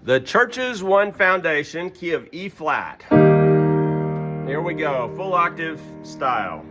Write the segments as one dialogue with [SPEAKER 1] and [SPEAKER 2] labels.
[SPEAKER 1] The Church's One Foundation, key of E flat. Here we go, full octave style.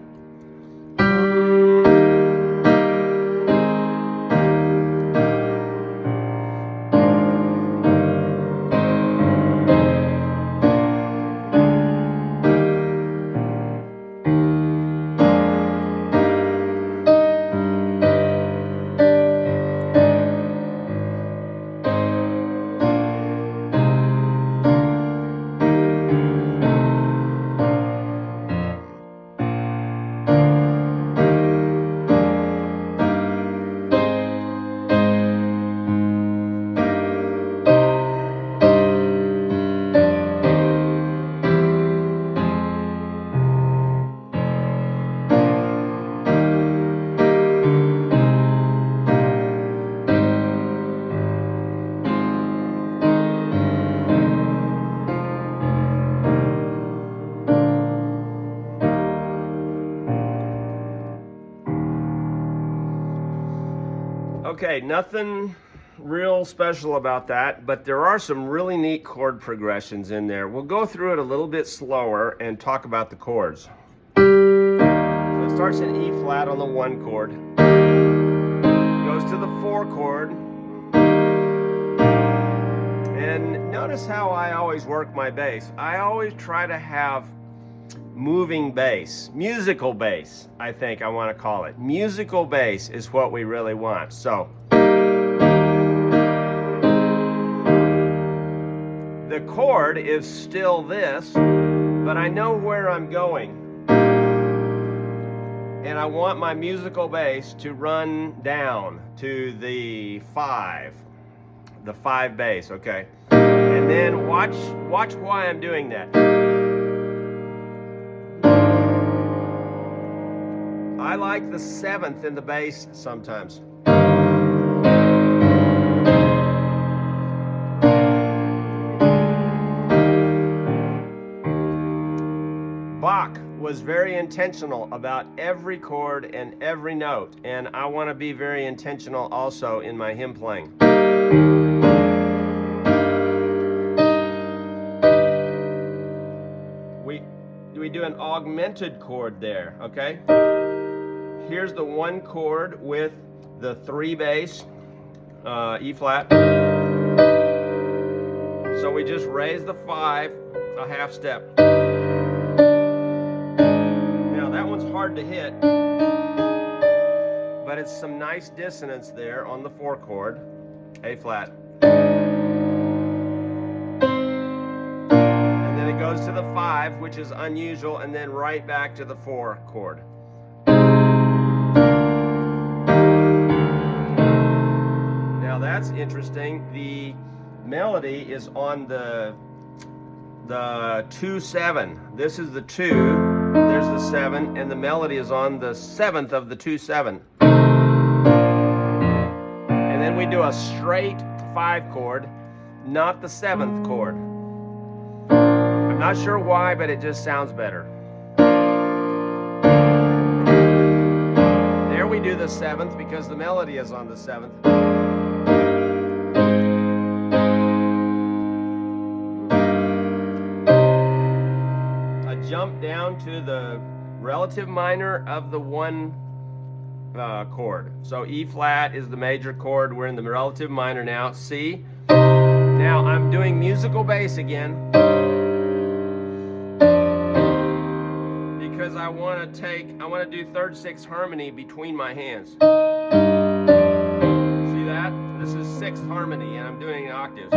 [SPEAKER 1] Okay, nothing real special about that, but there are some really neat chord progressions in there. We'll go through it a little bit slower and talk about the chords. So it starts in E flat on the 1 chord, goes to the 4 chord, and notice how I always work my bass. I always try to have moving bass, musical bass, I think I want to call it. Musical bass is what we really want. So the chord is still this, but I know where I'm going. And I want my musical bass to run down to the 5 bass, okay? And then watch why I'm doing that. I like the 7th in the bass sometimes. Bach was very intentional about every chord and every note, and I want to be very intentional also in my hymn playing. We do an augmented chord there, okay? Here's the 1 chord with the 3 bass, E flat. So we just raise the 5 a half step. Now that one's hard to hit, but it's some nice dissonance there on the 4 chord, A flat. And then it goes to the 5, which is unusual, and then right back to the 4 chord. That's interesting. The melody is on the 2/7. This is the 2, there's the 7, and the melody is on the 7th of the 2/7. And then we do a straight 5 chord, not the 7th chord. I'm not sure why, but it just sounds better. There we do the 7th because the melody is on the 7th. Jump down to the relative minor of the 1 chord. So E flat is the major chord. We're in the relative minor now. C. Now I'm doing musical bass again because I want to do 3rd, 6th harmony between my hands. See that? This is 6th harmony and I'm doing octaves.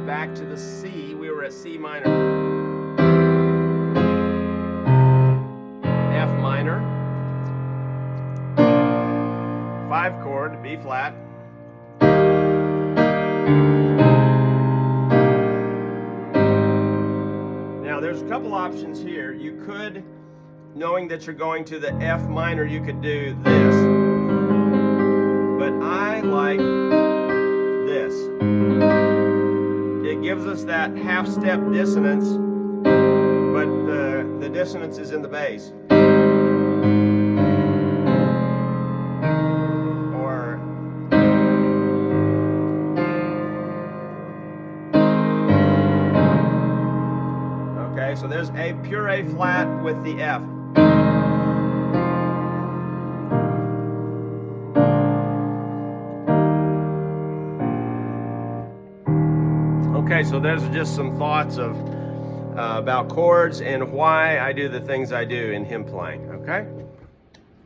[SPEAKER 1] Back to the C. We were at C minor. F minor. 5 chord, B flat. Now there's a couple options here. You could, knowing that you're going to the F minor, you could do this. But I like this. It gives us that half-step dissonance, but the dissonance is in the bass. Okay, so there's A, pure A flat with the F. Okay, so there's just some thoughts of about chords and why I do the things I do in hymn playing, okay?